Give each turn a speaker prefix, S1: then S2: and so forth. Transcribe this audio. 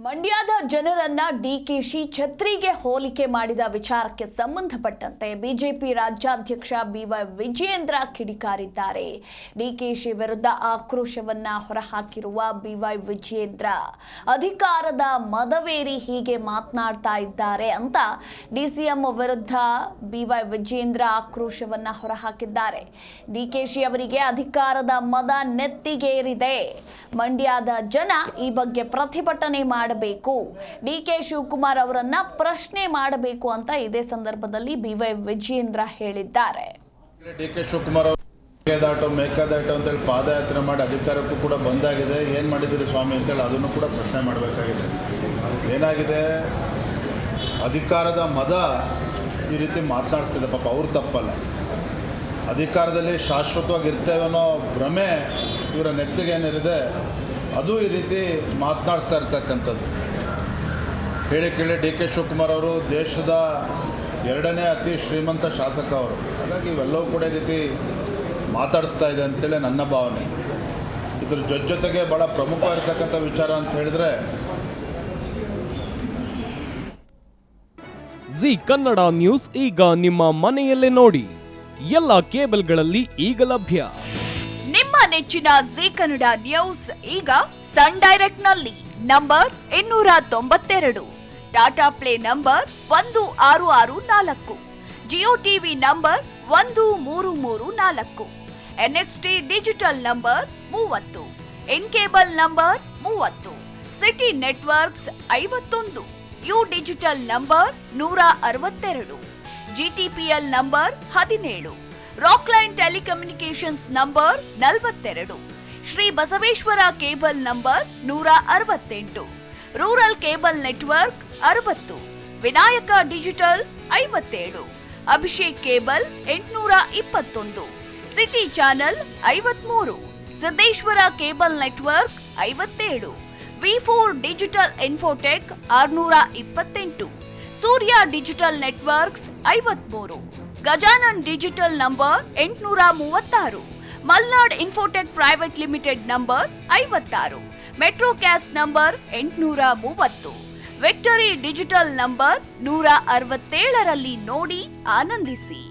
S1: ಮಂಡ್ಯದ ಜನರನ್ನ ಡಿಕೆಶಿ ಛತ್ರಿಗೆ ಹೋಲಿಕೆ ಮಾಡಿದ ವಿಚಾರಕ್ಕೆ ಸಂಬಂಧಪಟ್ಟಂತೆ ಬಿಜೆಪಿ ರಾಜ್ಯಾಧ್ಯಕ್ಷ ಬಿವೈ ವಿಜಯೇಂದ್ರ ಕಿಡಿಕಾರಿದ್ದಾರೆ. ಡಿಕೆಶಿ ವಿರುದ್ಧ ಆಕ್ರೋಶವನ್ನ ಹೊರಹಾಕಿರುವ ಬಿವೈ ವಿಜಯೇಂದ್ರ ಅಧಿಕಾರದ ಮದವೇರಿ ಹೀಗೆ ಮಾತನಾಡ್ತಾ ಇದ್ದಾರೆ ಅಂತ ಡಿಸಿಎಂ ವಿರುದ್ಧ ಬಿವೈ ವಿಜಯೇಂದ್ರ ಆಕ್ರೋಶವನ್ನ ಹೊರಹಾಕಿದ್ದಾರೆ. ಡಿಕೆಶಿ ಅವರಿಗೆ ಅಧಿಕಾರದ ಮದ ನೆತ್ತಿಗೇರಿದೆ. ಮಂಡ್ಯದ ಜನ ಈ ಬಗ್ಗೆ ಪ್ರತಿಭಟನೆ ಮಾಡಬೇಕು, ಡಿಕೆ ಶಿವಕುಮಾರ್ ಅವರನ್ನ ಪ್ರಶ್ನೆ ಮಾಡಬೇಕು ಅಂತ ಇದೇ ಸಂದರ್ಭದಲ್ಲಿ ಬಿವೈ ವಿಜಯೇಂದ್ರ ಹೇಳಿದ್ದಾರೆ.
S2: ಡಿಕೆ ಶಿವಕುಮಾರ್ ಅವರು ಮೇಕದಾಟು ಅಂತೇಳಿ ಪಾದಯಾತ್ರೆ ಮಾಡಿ ಅಧಿಕಾರಕ್ಕೂ ಕೂಡ ಬಂದಾಗಿದೆ. ಏನು ಮಾಡಿದ್ದೀರಿ ಸ್ವಾಮಿ ಅಂತೇಳಿ ಅದನ್ನು ಕೂಡ ಪ್ರಶ್ನೆ ಮಾಡಬೇಕಾಗಿದೆ. ಏನಾಗಿದೆ, ಅಧಿಕಾರದ ಮದ ಈ ರೀತಿ ಮಾತನಾಡ್ತಿದೆ. ಪಾಪ ಅವ್ರು ತಪ್ಪಲ್ಲ. ಅಧಿಕಾರದಲ್ಲಿ ಶಾಶ್ವತವಾಗಿ ಇರ್ತೇವನ್ನೋ ಭ್ರಮೆ ಇವರ ನೆತ್ತಿಗೆ ಏನಿದೆ ಅದು ಈ ರೀತಿ ಮಾತನಾಡಿಸ್ತಾ ಇರ್ತಕ್ಕಂಥದ್ದು. ಹೇಳಿ ಕೇಳಿ ಡಿ ಕೆ ಶಿವಕುಮಾರ್ ಅವರು ದೇಶದ 2ನೇ ಅತಿ ಶ್ರೀಮಂತ ಶಾಸಕ ಅವರು. ಹಾಗಾಗಿ ಇವೆಲ್ಲವೂ ಕೂಡ ಈ ರೀತಿ ಮಾತಾಡಿಸ್ತಾ ಇದೆ ಅಂತೇಳಿ ನನ್ನ ಭಾವನೆ. ಇದ್ರ ಜೊತೆಗೆ ಭಾಳ ಪ್ರಮುಖವಾಗಿರ್ತಕ್ಕಂಥ ವಿಚಾರ ಅಂತ ಹೇಳಿದ್ರೆ,
S3: ಜಿ ಕನ್ನಡ ನ್ಯೂಸ್ ಈಗ ನಿಮ್ಮ ಮನೆಯಲ್ಲೇ ನೋಡಿ. ಎಲ್ಲ ಕೇಬಲ್ಗಳಲ್ಲಿ ಈಗ ಲಭ್ಯ.
S1: ನಿಮ್ಮ ನೆಚ್ಚಿನ ಜಿ ಕನ್ನಡ ನ್ಯೂಸ್ ಈಗ ಸನ್ ಡೈರೆಕ್ಟ್ ನಲ್ಲಿ number 292, Tata play number 1664, Jio TV number 1334, NXT digital number 30, in cable number 30, city networks 51, U digital number 162, GTPL number 17, Rockline telecommunications number 42, Shri Basaveshwara cable number 168, rural cable network 60, Vinayaka digital 57, Abhishek cable 821, city channel 53, Siddeshwara cable network 57, ವಿ4 digital infotech 628, Surya digital networks 53, Gajanan digital number 836, Malnad infotech private limited number 56, Metrocast number 830, victory digital number 167ರಲ್ಲಿ ನೋಡಿ ಆನಂದಿಸಿ.